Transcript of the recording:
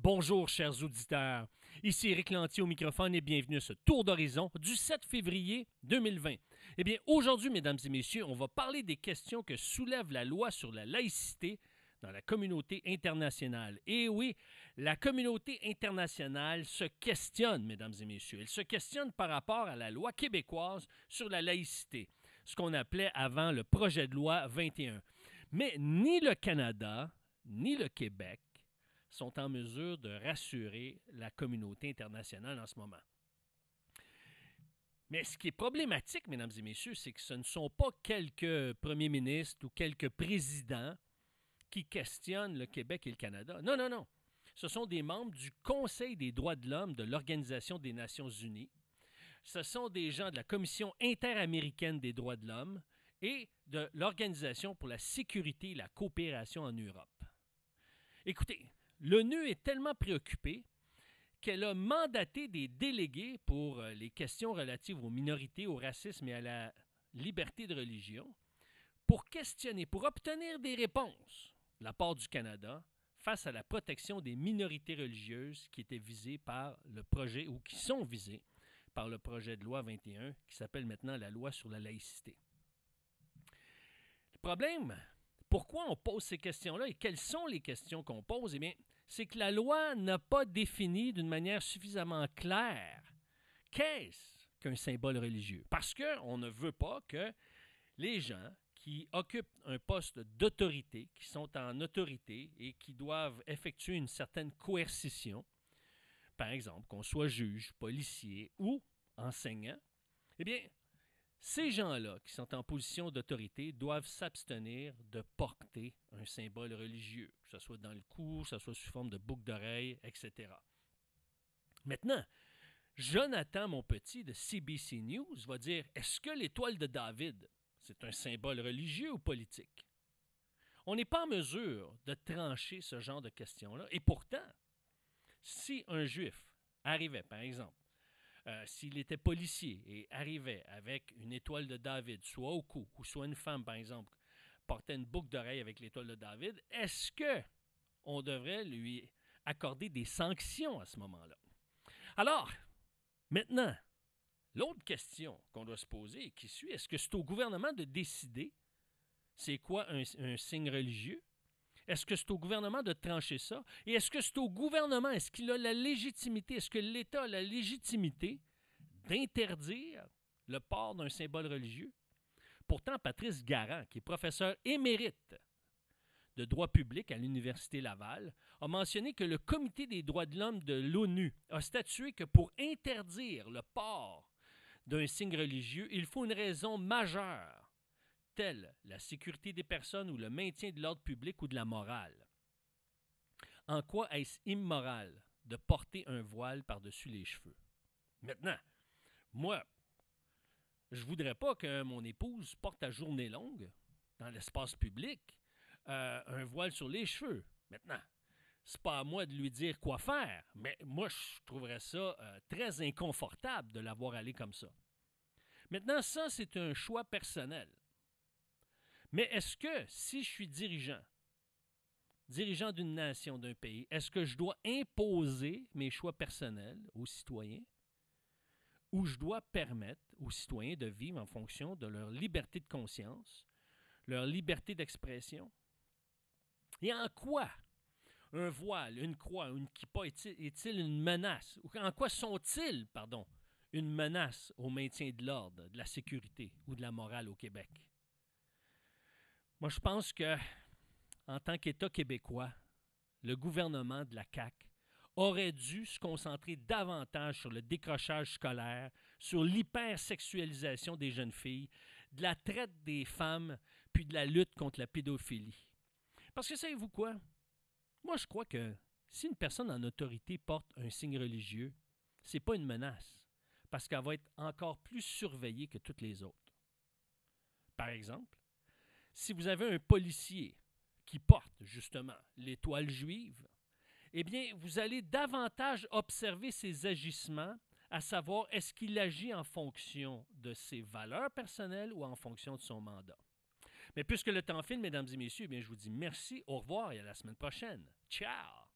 Bonjour, chers auditeurs. Ici Éric Lantier au microphone et bienvenue à ce tour d'horizon du 7 février 2020. Eh bien, aujourd'hui, mesdames et messieurs, on va parler des questions que soulève la loi sur la laïcité dans la communauté internationale. Et oui, la communauté internationale se questionne, mesdames et messieurs. Elle se questionne par rapport à la loi québécoise sur la laïcité, ce qu'on appelait avant le projet de loi 21. Mais ni le Canada, ni le Québec sont en mesure de rassurer la communauté internationale en ce moment. Mais ce qui est problématique, mesdames et messieurs, c'est que ce ne sont pas quelques premiers ministres ou quelques présidents qui questionnent le Québec et le Canada. Non, non, non. Ce sont des membres du Conseil des droits de l'homme de l'Organisation des Nations unies. Ce sont des gens de la Commission interaméricaine des droits de l'homme et de l'Organisation pour la sécurité et la coopération en Europe. Écoutez, l'ONU est tellement préoccupée qu'elle a mandaté des délégués pour les questions relatives aux minorités, au racisme et à la liberté de religion pour questionner, pour obtenir des réponses de la part du Canada face à la protection des minorités religieuses qui étaient visées par le projet ou qui sont visées par le projet de loi 21 qui s'appelle maintenant la loi sur la laïcité. Le problème, pourquoi on pose ces questions-là et quelles sont les questions qu'on pose? Eh bien, c'est que la loi n'a pas défini d'une manière suffisamment claire qu'est-ce qu'un symbole religieux. Parce qu'on ne veut pas que les gens qui occupent un poste d'autorité, qui sont en autorité et qui doivent effectuer une certaine coercition, par exemple, qu'on soit juge, policier ou enseignant, eh bien, ces gens-là qui sont en position d'autorité doivent s'abstenir de porter un symbole religieux, que ce soit dans le cou, que ce soit sous forme de boucle d'oreille, etc. Maintenant, Jonathan Monpetit de CBC News va dire « Est-ce que l'étoile de David, c'est un symbole religieux ou politique? » On n'est pas en mesure de trancher ce genre de questions-là. Et pourtant, si un juif arrivait, par exemple, s'il était policier et arrivait avec une étoile de David, soit au cou, ou soit une femme, par exemple, portait une boucle d'oreille avec l'étoile de David, est-ce qu'on devrait lui accorder des sanctions à ce moment-là? Alors, maintenant, l'autre question qu'on doit se poser et qui suit, est-ce que c'est au gouvernement de décider c'est quoi un signe religieux? Est-ce que c'est au gouvernement de trancher ça? Et est-ce que c'est au gouvernement, est-ce qu'il a la légitimité, est-ce que l'État a la légitimité d'interdire le port d'un symbole religieux? Pourtant, Patrice Garand, qui est professeur émérite de droit public à l'Université Laval, a mentionné que le Comité des droits de l'homme de l'ONU a statué que pour interdire le port d'un signe religieux, il faut une raison majeure, telle la sécurité des personnes ou le maintien de l'ordre public ou de la morale. En quoi est-ce immoral de porter un voile par-dessus les cheveux? Maintenant, moi, je ne voudrais pas que mon épouse porte à journée longue, dans l'espace public, un voile sur les cheveux. Maintenant, c'est pas à moi de lui dire quoi faire, mais moi, je trouverais ça très inconfortable de la voir aller comme ça. Maintenant, ça, c'est un choix personnel. Mais est-ce que, si je suis dirigeant d'une nation, d'un pays, est-ce que je dois imposer mes choix personnels aux citoyens ou je dois permettre aux citoyens de vivre en fonction de leur liberté de conscience, leur liberté d'expression? Et en quoi un voile, une croix, une kippa est-il une menace? Ou en quoi sont-ils, une menace au maintien de l'ordre, de la sécurité ou de la morale au Québec? Moi, je pense que, en tant qu'État québécois, le gouvernement de la CAQ aurait dû se concentrer davantage sur le décrochage scolaire, sur l'hypersexualisation des jeunes filles, de la traite des femmes, puis de la lutte contre la pédophilie. Parce que savez-vous quoi? Moi, je crois que si une personne en autorité porte un signe religieux, c'est pas une menace, parce qu'elle va être encore plus surveillée que toutes les autres. Par exemple, si vous avez un policier qui porte justement l'étoile juive, eh bien, vous allez davantage observer ses agissements, à savoir est-ce qu'il agit en fonction de ses valeurs personnelles ou en fonction de son mandat. Mais puisque le temps file, mesdames et messieurs, eh bien, je vous dis merci, au revoir et à la semaine prochaine. Ciao!